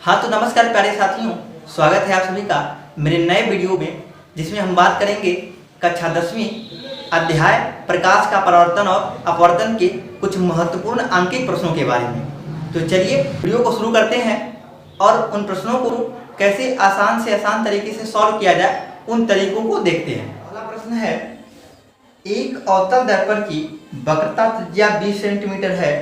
हाँ तो नमस्कार प्यारे साथियों, स्वागत है आप सभी का मेरे नए वीडियो में, जिसमें हम बात करेंगे कक्षा 10वीं अध्याय प्रकाश का परावर्तन और अपवर्तन के कुछ महत्वपूर्ण अंकित प्रश्नों के बारे में। तो चलिए वीडियो को शुरू करते हैं और उन प्रश्नों को कैसे आसान से आसान तरीके से सॉल्व किया जाए उन तरीकों को देखते हैं। पहला प्रश्न है, एक अवतल दर्पण की वक्रता त्रिज्या 20 सेंटीमीटर है।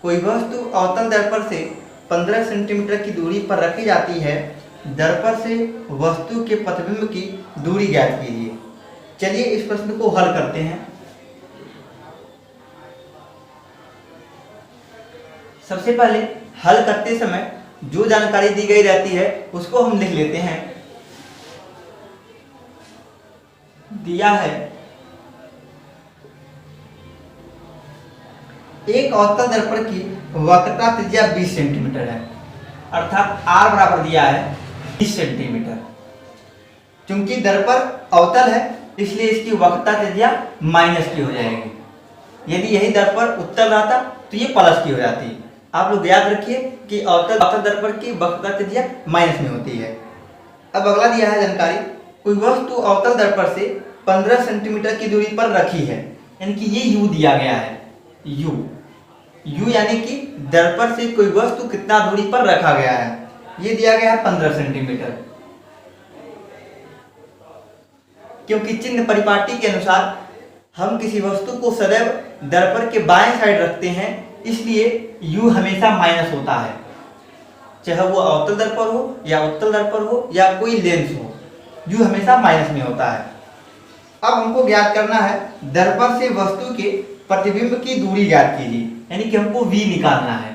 कोई वस्तु अवतल दर्पण से 15 सेंटीमीटर की दूरी पर रखी जाती है। दर्पण से वस्तु के प्रतिबिंब की दूरी ज्ञात कीजिए। चलिए इस प्रश्न को हल करते हैं। सबसे पहले हल करते समय जो जानकारी दी गई रहती है उसको हम लिख लेते हैं। दिया है एक अवतल दर्पण की वक्रता त्रिज्या 20 सेंटीमीटर है, अर्थात r बराबर दिया है 20 सेंटीमीटर। चूंकि दर्पण अवतल है इसलिए इसकी वक्रता त्रिज्या माइनस की हो जाएगी। यदि यही दर्पण उत्तल रहता तो ये प्लस की हो जाती। आप लोग याद रखिए कि अवतल दर्पण की वक्रता त्रिज्या माइनस में होती है। अब अगला दिया है जानकारी, कोई वस्तु अवतल दर्पण से 15 सेंटीमीटर की दूरी पर रखी है, यानी कि ये u दिया गया है। u यानी कि दर्पण से कोई वस्तु कितना दूरी पर रखा गया है, ये दिया गया है 15 सेंटीमीटर। क्योंकि चिन्ह परिपाटी के अनुसार हम किसी वस्तु को सदैव दर्पण के बाएं साइड रखते हैं, इसलिए u हमेशा माइनस होता है, चाहे वो अवतल दर्पण हो या उत्तल दर्पण हो या कोई लेंस हो, u हमेशा माइनस में होता है। अब हमको ज्ञात करना है दर्पण से वस्तु के प्रतिबिंब की दूरी ज्ञात कीजिए, यानी कि हमको v निकालना है।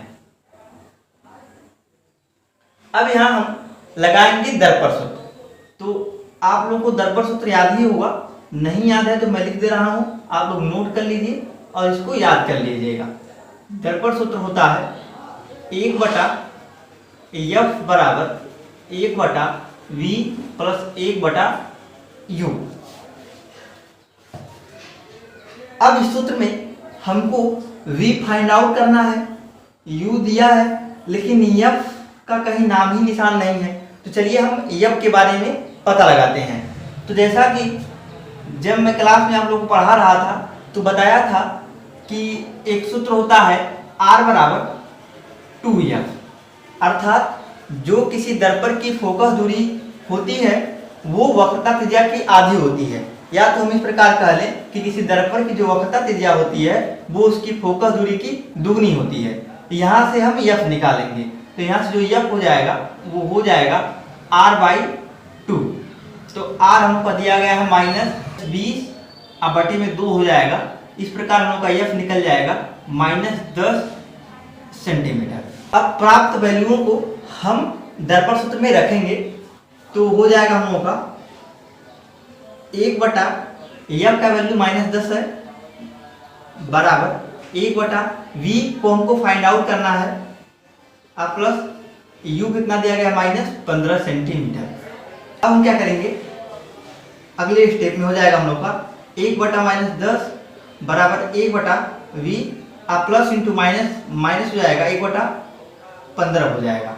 अब यहां हम लगाएंगे दर्पण सूत्र। तो आप लोगों को दर्पण सूत्र याद ही होगा, नहीं याद है तो मैं लिख दे रहा हूं, आप लोग नोट कर लीजिए और इसको याद कर लीजिएगा। दर्पण सूत्र होता है 1/f बराबर 1/v प्लस 1/u। अब इस सूत्र में हमको v फाइंड आउट करना है। u दिया है लेकिन f का कहीं नाम ही निशान नहीं है, तो चलिए हम f के बारे में पता लगाते हैं। तो जैसा कि जब मैं क्लास में आप लोगों को पढ़ा रहा था तो बताया था कि एक सूत्र होता है r बराबर 2f, अर्थात जो किसी दर्पण की फोकस दूरी होती है वो वक्रता त्रिज्या की आधी होती है। या तो हम इस प्रकार कह लें कि किसी दर्पण की जो वक्रता त्रिज्या होती है वो उसकी फोकस दूरी की दुगनी होती है। यहाँ से हम f निकालेंगे, तो यहाँ से जो f हो जाएगा वो हो जाएगा r/2। तो r हमको दिया गया है -20 अब बटे में 2 हो जाएगा। इस प्रकार हम लोग का f निकल जाएगा -10 सेंटीमीटर। अब प्राप्त वैल्यूओं को हम दर्पण सूत्र में रखेंगे तो हो जाएगा हम लोग का 1/f का वैल्यू -10 है बराबर 1/v को हमको फाइंड आउट करना है और प्लस u कितना दिया गया -15 सेंटीमीटर। अब हम क्या करेंगे, अगले स्टेप में हो जाएगा हम लोग का 1/-10 बराबर 1/v और प्लस इंटू माइनस हो जाएगा 1/15 हो जाएगा।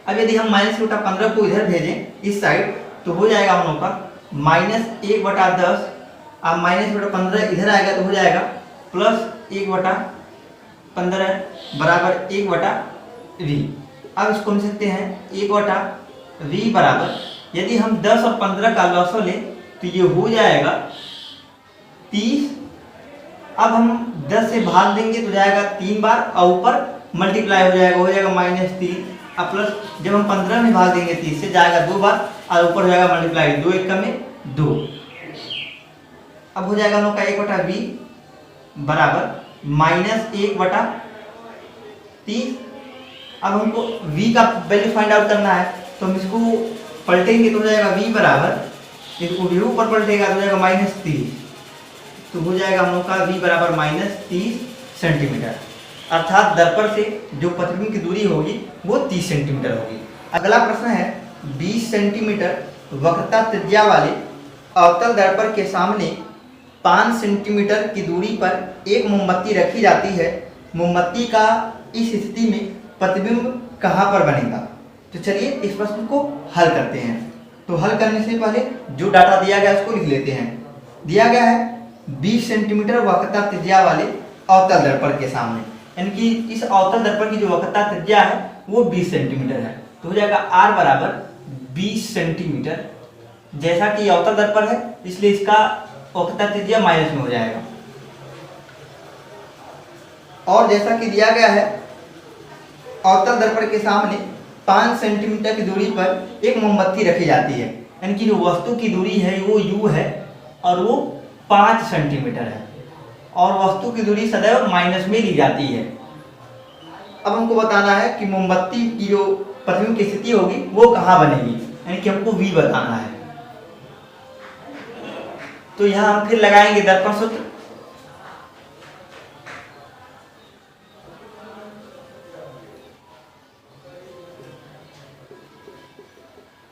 अब यदि हम -1/15 को इधर भेजें इस साइड तो हो जाएगा हम लोग का -1/10 और -1/15 इधर आएगा तो हो जाएगा प्लस 1/15 बराबर 1/v। अब इसको हम सकते हैं 1/v बराबर, यदि हम 10 और 15 का लॉसो लें तो ये हो जाएगा 30। अब हम 10 से भाग देंगे तो जाएगा 3 बार और ऊपर मल्टीप्लाई हो जाएगा -3 और प्लस जब हम 15 में भाग देंगे 30 से जाएगा 2 बार और ऊपर हो जाएगा मल्टीप्लाई 2 1 में 2। अब हो जाएगा हम लोग का 1/v बराबर -1/30। अब हमको v का वैल्यू फाइंड आउट करना है तो हम इसको पलटेंगे तो हो जाएगा v बराबर, इसको v ऊपर पलटेगा तो हो जाएगा -30, तो हो जाएगा हम लोग का v बराबर -30 सेंटीमीटर। अर्थात दर्पण से जो प्रतिबिंब की दूरी होगी वो 30 सेंटीमीटर होगी। अगला प्रश्न है 20 सेंटीमीटर वक्रता त्रिज्या वाले अवतल दर्पण के सामने 5 सेंटीमीटर की दूरी पर एक मोमबत्ती रखी जाती है। मोमबत्ती का इस स्थिति में प्रतिबिंब कहाँ पर बनेगा। तो चलिए इस प्रश्न को हल करते हैं। तो हल करने से पहले जो डाटा दिया गया है उसको लिख लेते हैं। दिया गया है 20 सेंटीमीटर वक्रता त्रिज्या वाले अवतल दर्पण के सामने, यानी कि इस अवतल दर्पण की जो वक्रता त्रिज्या है वो 20 सेंटीमीटर है। तो हो जाएगा R बराबर 20 सेंटीमीटर। जैसा कि अवतल दर्पण है इसलिए इसका वक्रता त्रिज्या माइनस में हो जाएगा। और जैसा कि दिया गया है अवतल दर्पण के सामने 5 सेंटीमीटर की दूरी पर एक मोमबत्ती रखी जाती है, यानी कि जो वस्तु की दूरी है वो U है और वो 5 सेंटीमीटर है और वस्तु की दूरी सदैव माइनस में ली जाती है। अब हमको बताना है कि मोमबत्ती की जो प्रतिबिंब की स्थिति होगी वो कहाँ बनेगी, यानी कि हमको V बताना है। तो यहाँ हम फिर लगाएंगे दर्पण सूत्र।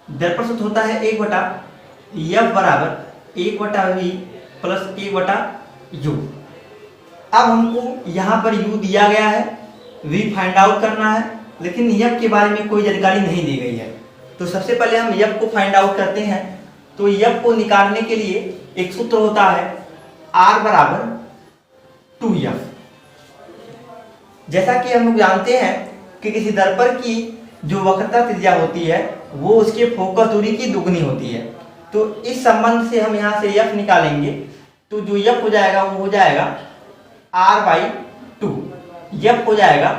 दर्पण सूत्र होता है 1/F बराबर 1/V प्लस 1/U। अब हमको यहाँ पर U दिया गया है, V फाइंड आउट करना है, लेकिन F के बारे में कोई जानकारी नहीं दी गई है। तो सबसे पहले हम F को फाइंड आउट करते हैं। तो F को निकालने के लिए एक सूत्र होता है R बराबर 2F। जैसा कि हम लोग जानते हैं कि किसी दर्पण की जो वक्रता त्रिज्या होती है वो उसके फोकस दूरी की दुगनी होती है। तो इस संबंध से हम यहाँ से F निकालेंगे। तो जो F हो जाएगा वो हो जाएगा R/2। F हो जाएगा,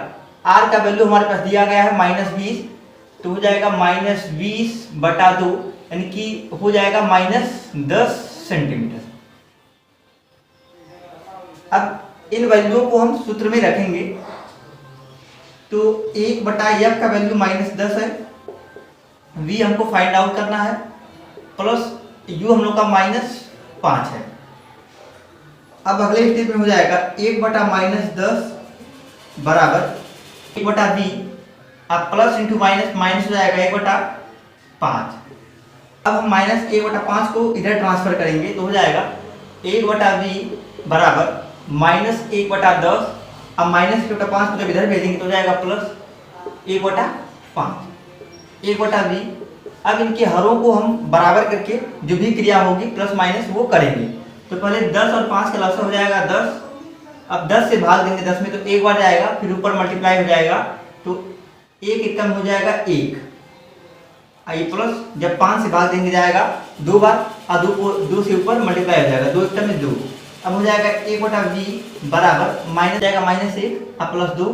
R का वैल्यू हमारे पास दिया गया है -20, तो हो जाएगा -20/2, यानी कि हो जाएगा -10 सेंटीमीटर। अब इन वैल्यूओं को हम सूत्र में रखेंगे। तो 1/F का वैल्यू -10 है, V हमको फाइंड आउट करना है, प्लस U हम लोग का -5 है। अब अगले स्टेप में हो जाएगा 1/-10 बराबर 1/V, अब प्लस इंटू माइनस माइनस हो जाएगा 1/5। अब हम -1/5 को इधर ट्रांसफर करेंगे तो हो जाएगा 1/V बराबर -1/10। अब -1/5 को जब इधर भेजेंगे तो हो जाएगा प्लस 1/5 1/V। अब इनके हरों को हम बराबर करके जो भी क्रिया होगी प्लस माइनस वो करेंगे। तो पहले 10 और 5 का लसागु हो जाएगा 10। अब 10 से भाग देंगे 10 में तो एक बार जाएगा, फिर ऊपर मल्टीप्लाई हो जाएगा तो 1 एकम हो जाएगा 1। आई प्लस जब 5 से भाग देंगे जाएगा 2 बार और 2 से ऊपर मल्टीप्लाई हो जाएगा, 2 एकम में 2। अब हो जाएगा 1/V बराबर माइनस जाएगा -1 और प्लस 2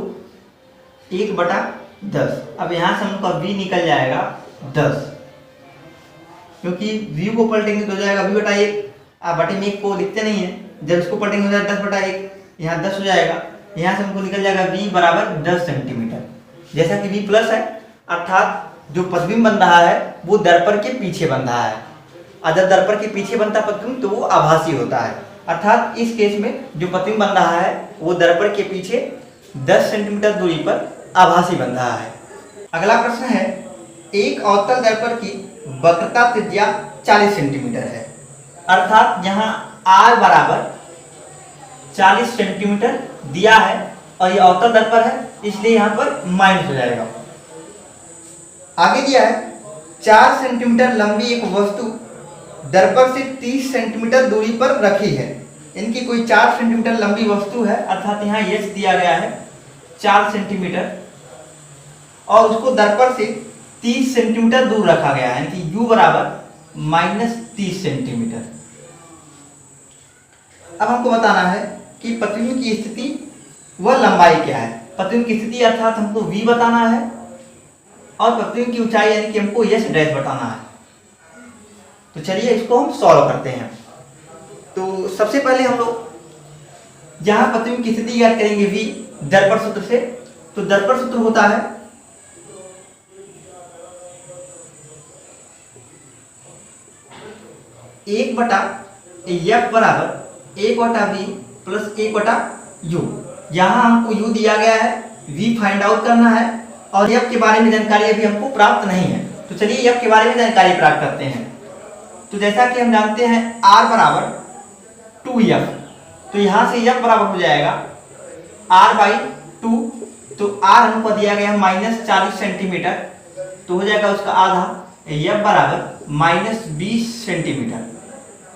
1/10। अब यहाँ से हमको V निकल जाएगा 10, क्योंकि V को पलटेंगे तो हो जाएगा V/1। आप बटे में 1 को लिखते नहीं है, जब इसको पलटेंगे हो जाएगा 10/1, यहाँ 10 हो जाएगा। यहाँ से हमको निकल जाएगा V बराबर 10 सेंटीमीटर। जैसा कि V प्लस है, अर्थात जो प्रतिबिंब बन रहा है वो दर्पण के पीछे बन रहा है। अगर दर्पण के पीछे बनता प्रतिबिंब तो वो आभासी होता है, अर्थात इस केस में जो प्रतिबिंब बन रहा है वो दर्पण के पीछे 10 सेंटीमीटर दूरी पर आभासी बन रहा है। अगला प्रश्न है, एक अवतल दर्पण की वक्रता त्रिज्या 40 सेंटीमीटर है, अर्थात यहाँ R बराबर 40 सेंटीमीटर दिया है और ये अवतल दर्पण है इसलिए यहाँ पर माइनस हो जाएगा। आगे दिया है 4 सेंटीमीटर लंबी एक वस्तु दर्पण से 30 सेंटीमीटर दूरी पर रखी है। इनकी कोई 4 सेंटीमीटर लंबी वस्तु है, अर्थात यहाँ H दिया गया है 4 सेंटीमीटर और उसको दर्पण से 30 सेंटीमीटर दूर रखा गया है, यानी कि U बराबर -30 सेंटीमीटर। अब हमको बताना है कि प्रतिबिंब की स्थिति व लंबाई क्या है। प्रतिबिंब की स्थिति अर्थात हमको V बताना है और प्रतिबिंब की ऊंचाई यानी कि हमको S डैश बताना है। तो चलिए इसको हम सॉल्व करते हैं। तो सबसे पहले हम लोग जहां प्रतिबिंब की स्थिति याद करेंगे V दर्पण सूत्र से। तो दर्पण सूत्र होता है F बराबर 1/V प्लस 1/U। यहाँ हमको U दिया गया है, V फाइंड आउट करना है और F के बारे में जानकारी अभी हमको प्राप्त नहीं है। तो चलिए F के बारे में जानकारी प्राप्त करते हैं। तो जैसा कि हम जानते हैं R बराबर 2F, तो यहाँ से F बराबर हो जाएगा R/2 तो आर हमको दिया गया है -40 सेंटीमीटर, तो हो जाएगा उसका आधा, एफ बराबर -20 सेंटीमीटर।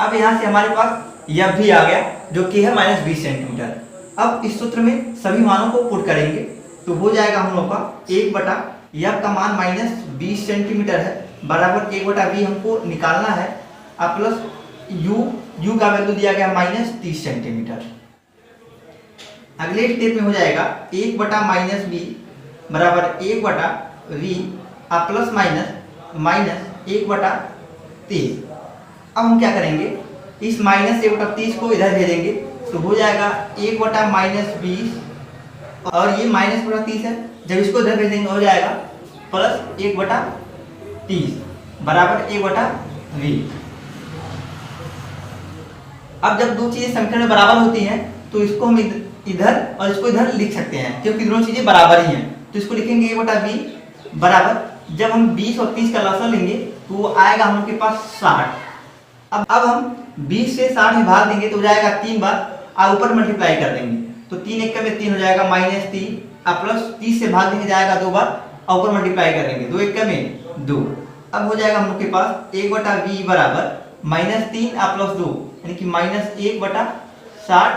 अब यहाँ से हमारे पास एफ भी आ गया जो कि है -20 सेंटीमीटर। अब इस सूत्र में सभी मानों को पुट करेंगे तो हो जाएगा हम लोग का 1 बटा एफ का मान -20 सेंटीमीटर है बराबर 1 बटा वी हमको निकालना है, अब प्लस यू का वैल्यू दिया गया -30 सेंटीमीटर। अगले स्टेप में हो जाएगा 1 बटा -b बराबर 1 बटा वी अब प्लस -1 बटा 30। अब हम क्या करेंगे, इस -1 बटा 30 को इधर भेजेंगे तो हो जाएगा 1 बटा -20 और ये माइनस बटा 30 है, जब इसको इधर भेजेंगे हो जाएगा प्लस 1 बटा 30 बराबर 1 बटा वी। अब जब दो चीजें संख्या में बराबर होती हैं तो इसको हम इधर और इसको इधर लिख सकते हैं क्योंकि दोनों चीजें बराबर ही हैं, तो इसको लिखेंगे 1 बटा वी बराबर, जब हम 20 और 30 का लसाअ लेंगे तो वो आएगा हम लोग के पास 60। अब हम 20 से 60 में भाग देंगे तो हो जाएगा 3 बार, और ऊपर मल्टीप्लाई कर देंगे तो 3 एक में 3 हो जाएगा -3 और प्लस 30 से भाग देंगे जाएगा 2 बार और ऊपर मल्टीप्लाई करेंगे 2 एक में 2। अब हो जाएगा हम लोग के पास 1 बटा वी बराबर -3 और प्लस 2 यानी कि -1 बटा 60।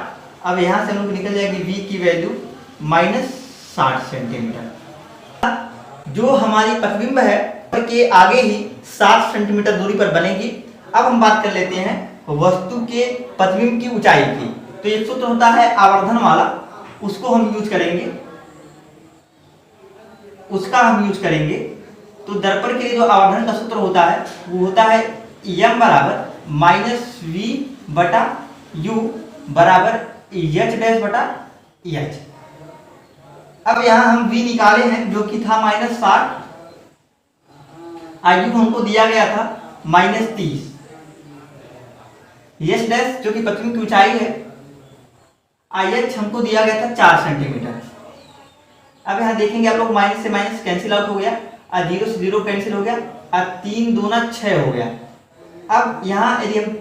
अब यहाँ से हम लोग निकल जाएगी v की वैल्यू -60 सेंटीमीटर। जो हमारी प्रतिबिंब है के आगे ही 60 सेंटीमीटर दूरी पर बनेगी। अब हम बात कर लेते हैं वस्तु के प्रतिबिंब की ऊंचाई की। तो एक सूत्र होता है आवर्धन वाला, उसको हम यूज करेंगे, तो दर्पण के लिए जो आवर्धन का सूत्र होता है वो होता है m बराबर -v बटा u बराबर h डैश बटा h। अब यहाँ हम v निकाले हैं जो कि था -60, u हमको दिया गया था -30, h डैश जो कि प्रतिबिंब की ऊंचाई है, IH हमको दिया गया था 4 सेंटीमीटर। अब यहाँ देखेंगे आप लोग माइनस से माइनस कैंसिल आउट हो गया और 0 से 0 कैंसिल हो गया और 3 दूना 6 हो गया। अब यहाँ यदि हम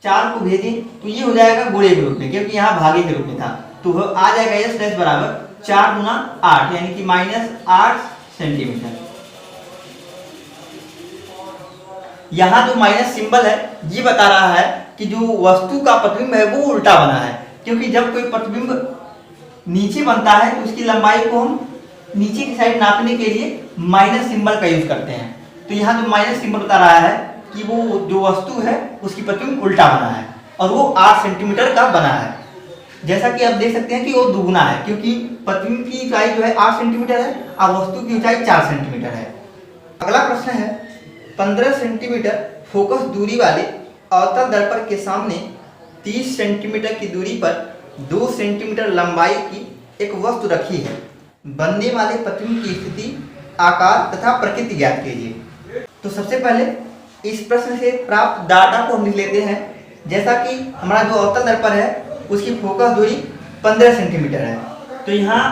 4 को भेजें तो ये हो जाएगा गुणे के रूप में क्योंकि यहाँ भागे के रूप में था, तो आ जाएगा एस डैश बराबर 4 दूना 8 यानी कि -8 सेंटीमीटर। यहाँ जो माइनस सिंबल है ये बता रहा है कि जो वस्तु का प्रतिबिंब है वो उल्टा बना है, क्योंकि जब कोई प्रतिबिंब नीचे बनता है तो उसकी लंबाई को हम नीचे की साइड नापने के लिए माइनस सिंबल का यूज करते हैं। तो यहाँ जो माइनस सिंबल बता रहा है कि वो जो वस्तु है उसकी प्रतिबिंब उल्टा बना है और वो 8 सेंटीमीटर का बना है। जैसा कि आप देख सकते हैं कि वो दुगुना है क्योंकि प्रतिबिंब की ऊंचाई जो है 8 सेंटीमीटर है और वस्तु की ऊंचाई 4 सेंटीमीटर है। अगला प्रश्न है 15 सेंटीमीटर फोकस दूरी वाले अवतल दर्पण के सामने 30 सेंटीमीटर की दूरी पर 2 सेंटीमीटर लंबाई की एक वस्तु रखी है, बनने वाले प्रतिबिंब की स्थिति, आकार तथा प्रकृति ज्ञात कीजिए। तो सबसे पहले इस प्रश्न से प्राप्त डाटा को हम लिख लेते हैं। जैसा कि हमारा जो अवतल दर्पण है उसकी फोकस दूरी 15 सेंटीमीटर है, तो यहाँ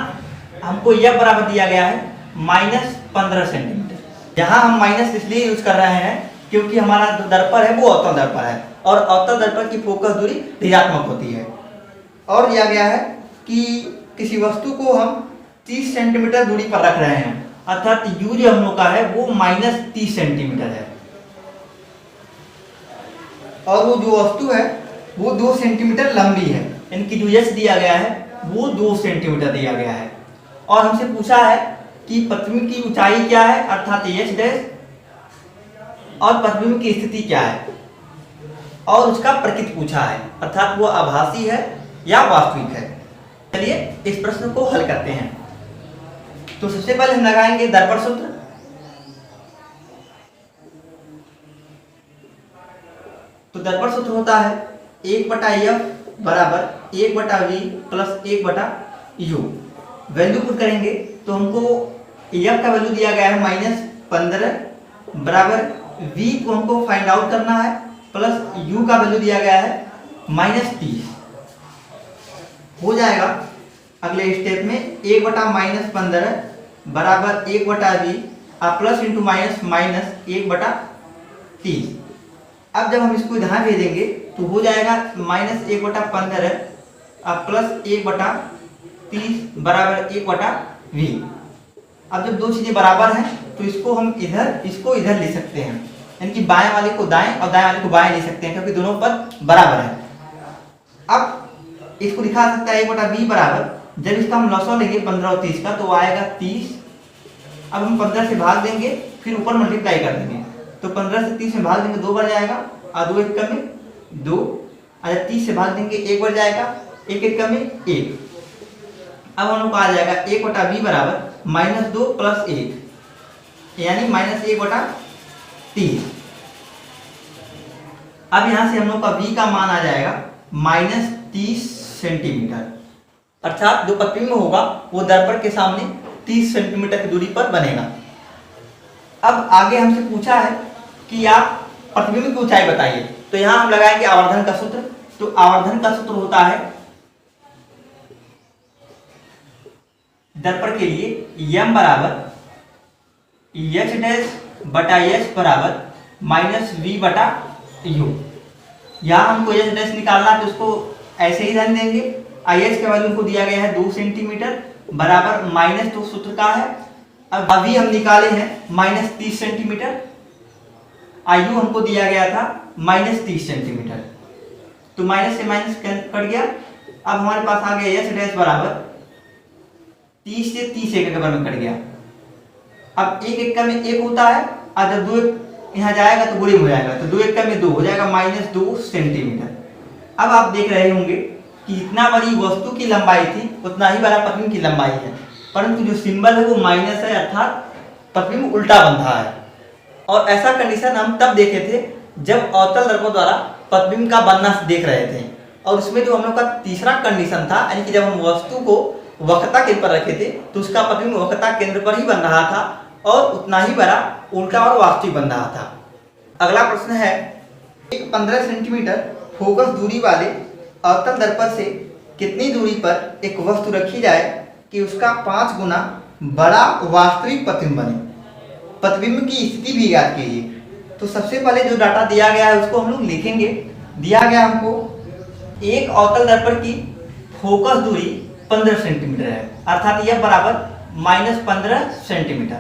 हमको यह बराबर दिया गया है -15 सेंटीमीटर। यहाँ हम माइनस इसलिए यूज कर रहे हैं क्योंकि हमारा जो दर्पण है वो अवतल दर्पण है और अवतल दर्पण की फोकस दूरी ऋणात्मक होती है। और दिया गया है कि किसी वस्तु को हम 30 सेंटीमीटर दूरी पर रख रहे हैं, अर्थात u जो हम लोग का है वो -30 सेंटीमीटर है और वो जो वस्तु है वो 2 सेंटीमीटर लंबी है, यानी कि जो h दिया गया है वो 2 सेंटीमीटर दिया गया है। और हमसे पूछा है कि प्रतिबिंब की ऊंचाई क्या है अर्थात h डैश और प्रतिबिंब की स्थिति क्या है और उसका प्रकृति पूछा है अर्थात वो आभासी है या वास्तविक है। चलिए इस प्रश्न को हल करते हैं। तो सबसे पहले हम लगाएंगे दर्पण सूत्र। तो दर्पण सूत्र होता है 1 बटा एफ बराबर 1 बटा वी प्लस 1 बटा यू। वैल्यू पुट करेंगे तो हमको एफ का वैल्यू दिया गया है -15 बराबर वी को हमको फाइंड आउट करना है प्लस यू का वैल्यू दिया गया है -30। हो जाएगा अगले स्टेप में 1 बटा -15 बराबर 1 बटा वी और प्लस इंटू माइनस माइनस 1 बटा 30। अब जब हम इसको इधर भेजेंगे तो हो जाएगा -1 बटा 15 और प्लस 1 बटा 30 बराबर 1 बटा v। अब जब दो चीजें बराबर हैं तो इसको हम इसको इधर ले सकते हैं, यानी कि बाएं वाले को दाएं और दाएं वाले को बाएं ले सकते हैं, क्योंकि दोनों पद बराबर है। अब इसको लिखा सकता है 1/v बराबर, जब इसका हम लॉसो लेंगे 15 और 30 का तो आएगा 30। अब हम 15 से भाग देंगे, फिर ऊपर मल्टीप्लाई कर देंगे, तो 15 से 30 में भाग देंगे 2 बढ़ जाएगा, और 2 1 में 2। अगर 30 से भाग देंगे 1 बढ़ जाएगा, 1 1 में 1। अब हम लोग को आ जाएगा 1/v बराबर -2 + 1, यानी -1/30। अब यहां से हम लोग का v का मान आ जाएगा -30 सेंटीमीटर, अर्थात जो प्रतिबिंब होगा वो दर्पण के सामने 30 सेंटीमीटर की दूरी पर बनेगा। अब आगे हमसे पूछा है कि आप प्रतिबिंब की ऊंचाई बताइए, तो यहां हम लगाएंगे आवर्धन का सूत्र। तो आवर्धन का सूत्र होता है दर्पण के लिए m बराबर h' बटा h बराबर -v/u। यहाँ हमको h' निकालना है तो उसको ऐसे ही रहने देंगे। IH का वैल्यू को दिया गया है 2 सेंटीमीटर बराबर -2 सूत्र का है। अब अभी हम निकाले हैं -30 सेंटीमीटर, IU हमको दिया गया था -30 सेंटीमीटर, तो माइनस से माइनस कट गया। अब हमारे पास आ गया h' बराबर 30 से 30 एक बराबर में कट गया। अब 1 1 में 1 होता है, और जब 2 यहाँ जाएगा तो गुणित हो जाएगा, तो 2 1 में 2 हो जाएगा -2 सेंटीमीटर। अब आप देख रहे होंगे कि जितना बड़ी वस्तु की लंबाई थी उतना ही बड़ा प्रतिबिंब की लंबाई है, परंतु जो सिंबल है वो माइनस है, अर्थात प्रतिबिंब उल्टा बन रहा है। और ऐसा कंडीशन हम तब देखे थे जब अवतल दर्पण द्वारा प्रतिबिंब का बनना देख रहे थे, और उसमें जो हम लोग का तीसरा कंडीशन था, यानी कि जब हम वस्तु को वक्रता केंद्र पर रखे थे तो उसका प्रतिबिंब वक्रता केंद्र पर ही बन रहा था और उतना ही बड़ा उल्टा और वास्तविक बन रहा था। अगला प्रश्न है, एक 15 सेंटीमीटर फोकस दूरी वाले अवतल दर्पण से कितनी दूरी पर एक वस्तु रखी जाए कि उसका 5 गुना बड़ा वास्तविक प्रतिबिंब बने। प्रतिबिंब की स्थिति भी ज्ञात कीजिए। तो सबसे पहले जो डाटा दिया गया है उसको हम लोग लिखेंगे। दिया गया हमको एक अवतल दर्पण की फोकस दूरी 15 सेंटीमीटर है, अर्थात यह बराबर -15 सेंटीमीटर,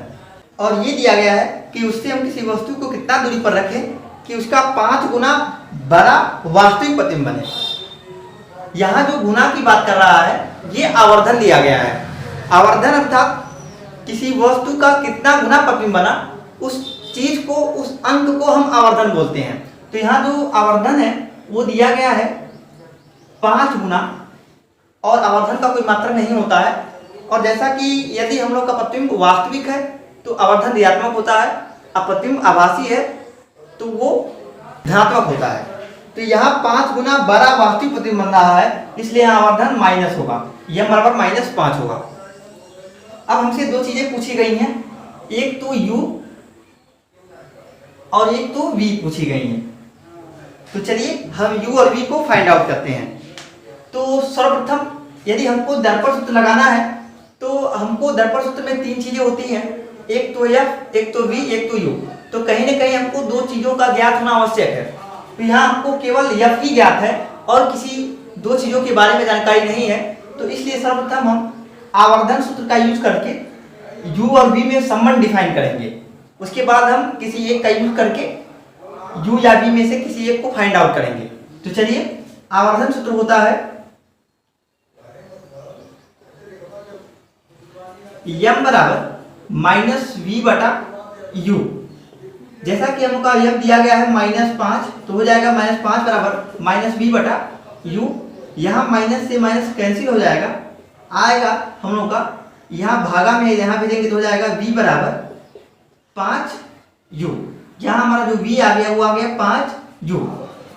और ये दिया गया है कि उससे हम किसी वस्तु को कितना दूरी पर रखें कि उसका 5 गुना बड़ा वास्तविक प्रतिबिंब बने। यहाँ जो गुना की बात कर रहा है ये आवर्धन लिया गया है। आवर्धन अर्थात किसी वस्तु का कितना गुना प्रतिबिंब बना, उस चीज को, उस अंक को हम आवर्धन बोलते हैं। तो यहाँ जो आवर्धन है वो दिया गया है 5 गुना, और आवर्धन का कोई मात्रक नहीं होता है। और जैसा कि यदि हम लोग का प्रतिबिंब वास्तविक है तो आवर्धन ऋणात्मक होता है, और प्रतिबिंब आभासी है तो वो धनात्मक होता है। तो यहाँ 5 गुना बड़ा वास्तविक प्रतिबिंब बन रहा है, इसलिए यहाँ आवर्धन माइनस होगा, यह बराबर -5 होगा। अब हमसे दो चीजें पूछी गई हैं, एक तो u और एक तो v पूछी गई हैं। तो चलिए हम u और v को फाइंड आउट करते हैं। तो सर्वप्रथम यदि हमको दर्पण सूत्र लगाना है तो हमको दर्पण सूत्र में 3 चीजें होती हैं, एक तो f, एक तो v, एक तो u। तो कहीं ना कहीं हमको 2 चीजों का ज्ञात होना आवश्यक है। तो यहाँ हमको केवल f ही ज्ञात है और किसी 2 चीजों के बारे में जानकारी नहीं है, तो इसलिए सर्वप्रथम हम आवर्धन सूत्र का यूज करके u और v में संबंध डिफाइन करेंगे। उसके बाद हम किसी एक का यूज करके u या v में से किसी एक को फाइंड आउट करेंगे। तो चलिए, आवर्धन सूत्र होता है m बराबर -v/u। जैसा कि हमका m दिया गया है -5, तो हो जाएगा -5 बराबर -v/u। यहाँ माइनस से माइनस कैंसिल हो जाएगा, आएगा हम लोग का यहाँ भागा में यहाँ भेजेंगे तो हो जाएगा v बराबर 5u। यहाँ हमारा जो v आ गया वो आ गया 5u।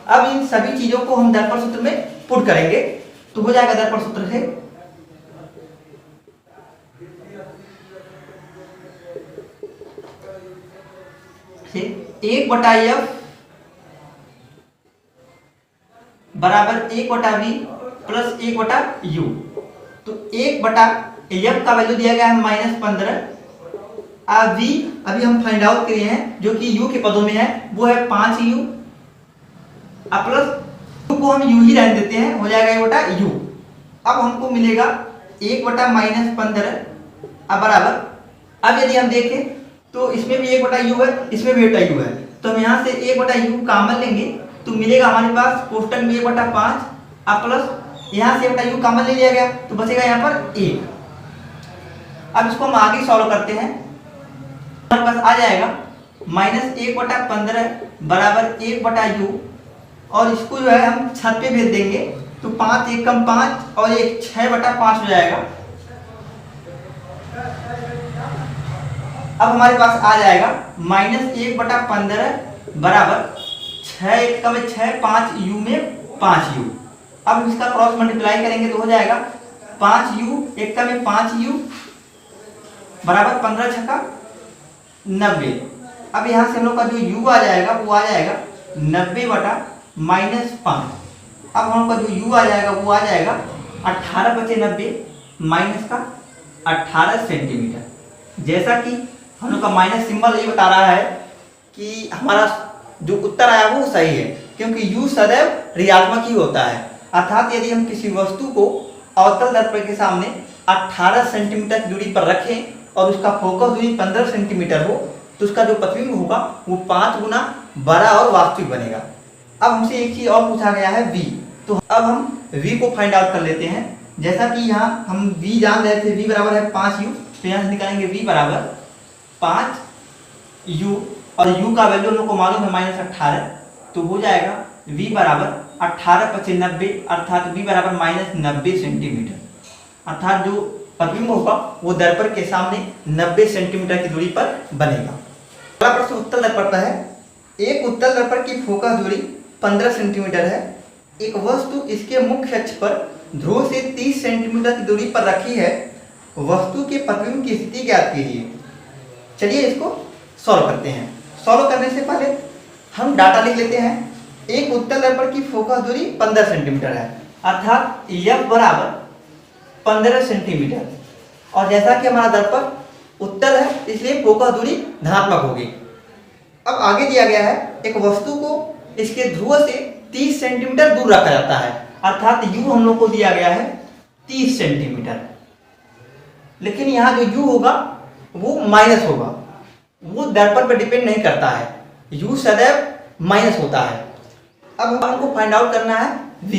अब इन सभी चीजों को हम दर्पण सूत्र में पुट करेंगे तो हो जाएगा दर्पण सूत्र से 1/f बराबर 1/v प्लस 1/u। तो 1/f का वैल्यू दिया गया है -15, अब v अभी हम फाइंड आउट किए हैं जो कि u के पदों में है, वो है 5u, अब प्लस u को हम u ही रहने देते हैं, हो जाएगा 1/u। अब हमको मिलेगा 1/-15 अब बराबर, अब यदि हम देखें तो इसमें भी 1/u है, इसमें भी 1/u है, तो हम यहाँ से 1/u कॉमन लेंगे तो मिलेगा हमारे पास कोष्टक में 1/5 अब प्लस यहाँ से 1/u कॉमन ले लिया गया तो बचेगा यहाँ पर 1। अब इसको हम आगे सॉल्व करते हैं, हमारे पास आ जाएगा -1/15 बराबर 1/u, और इसको जो है हम छत पे भेज देंगे तो 5 1 कम 5 और 1 6/5 हो जाएगा। अब हमारे पास आ जाएगा -1/15 बराबर 6 1 कम 6 5u में 5u। अब हम इसका क्रॉस मल्टीप्लाई करेंगे तो हो जाएगा 5u 1 कम 5u बराबर 15 छक्का 90। अब यहाँ से हम लोग का जो u आ जाएगा वो आ जाएगा 90/-5। अब हम लोग का जो u आ जाएगा वो आ जाएगा 18/90 माइनस का 18 सेंटीमीटर। जैसा कि हम लोग का माइनस सिंबल ये बता रहा है कि हमारा जो उत्तर आया वो सही है, क्योंकि u सदैव ऋणात्मक ही होता है। अर्थात यदि हम किसी वस्तु को अवतल दर्पण के सामने 18 सेंटीमीटर की दूरी पर रखें और उसका फोकस दूरी 15 सेंटीमीटर हो तो उसका जो प्रतिबिंब होगा वो 5 गुना बड़ा और वास्तविक बनेगा। अब हमसे एक चीज और पूछा गया है v, तो अब हम v को फाइंड आउट कर लेते हैं। जैसा कि यहाँ हम v जान रहे थे, v बराबर है 5u, तो यहाँ से निकालेंगे v बराबर 5u और u का वैल्यू हम लोग को मालूम है -18, तो हो जाएगा v बराबर 18/90 अर्थात v बराबर -90 सेंटीमीटर। अर्थात जो प्रतिबिंब होगा वो दर्पण के सामने 90 सेंटीमीटर की दूरी पर बनेगा। अगला प्रश्न उत्तल दर्पण पर है। एक उत्तल दर्पण की फोकस दूरी 15 सेंटीमीटर है। एक वस्तु इसके मुख्य अक्ष पर ध्रुव से 30 सेंटीमीटर की दूरी पर रखी है। वस्तु के प्रतिबिंब की स्थिति ज्ञात कीजिए। चलिए इसको सॉल्व करते हैं। सॉल्व करने से पहले हम डाटा लिख लेते हैं। एक उत्तल दर्पण की फोकस दूरी 15 सेंटीमीटर है, अर्थात f बराबर 15 सेंटीमीटर, और जैसा कि हमारा दर्पण उत्तल है इसलिए फोकस दूरी धनात्मक होगी। अब आगे दिया गया है एक वस्तु को इसके ध्रुव से 30 सेंटीमीटर दूर रखा जाता है, अर्थात u हम लोग को दिया गया है 30 सेंटीमीटर, लेकिन यहाँ जो u होगा वो माइनस होगा, वो दर्पण पर डिपेंड नहीं करता है, u सदैव माइनस होता है। अब हमको फाइंड आउट करना है v।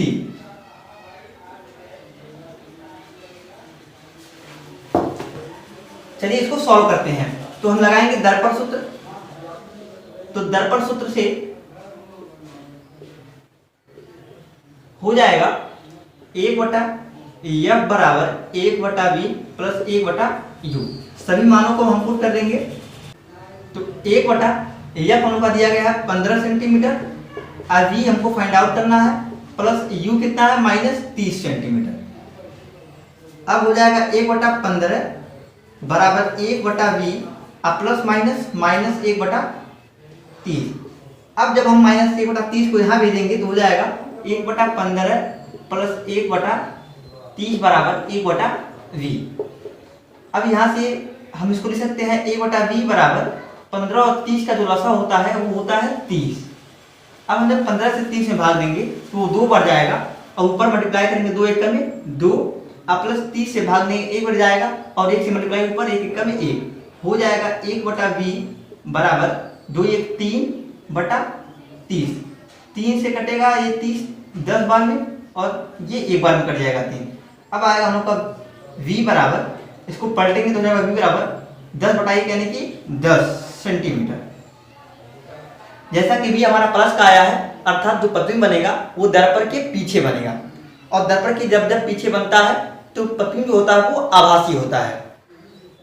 चलिए इसको सॉल्व करते हैं। तो हम लगाएंगे दर्पण सूत्र। तो दर्पण सूत्र से हो जाएगा 1/f बराबर 1/v प्लस 1/u। सभी मानों को हम पुट कर देंगे। तो 1/f हम लोग का दिया गया है 15 सेंटीमीटर, और v हमको फाइंड आउट करना है, प्लस u कितना है -30 सेंटीमीटर। अब हो जाएगा 1/15 बराबर 1/v प्लस माइनस 1/30। अब जब हम -1/30 को यहाँ भेजेंगे तो हो जाएगा 1/15 प्लस 1/30 बराबर 1/v। अब यहाँ से हम इसको लिख सकते हैं 1/v बराबर 15 और 30 का जो लसा होता है वो होता है 30। अब हम जब 15 से 30 में भाग देंगे तो वो 2 बढ़ जाएगा, और ऊपर मल्टीप्लाई करेंगे 2 1 में 2, अब प्लस 30 से भाग देंगे 1 बढ़ जाएगा, और 1 से मल्टीप्लाई ऊपर 1 1 में 1 हो जाएगा 1/v बराबर 2 1 3/30। 3 से कटेगा ये 30 10 बार में, और ये 1 बार में कट जाएगा 3। अब आएगा हम लोग का v बराबर, इसको पलटेंगे तो हो जाएगा v बराबर 10/1 यानी कि 10 सेंटीमीटर। जैसा कि v हमारा प्लस का आया है, अर्थात जो प्रतिबिंब बनेगा वो दर्पण के पीछे बनेगा, और दर्पण के जब जब पीछे बनता है तो प्रतिबिंब जो होता है वो आभासी होता है।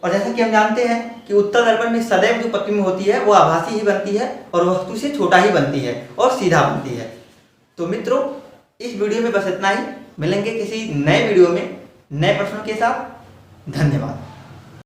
और जैसा कि हम जानते हैं कि उत्तल दर्पण में सदैव जो प्रतिबिंब होती है वो आभासी ही बनती है और वस्तु से छोटा ही बनती है और सीधा बनती है। तो मित्रों, इस वीडियो में बस इतना ही। मिलेंगे किसी नए वीडियो में नए प्रश्नों के साथ। धन्यवाद।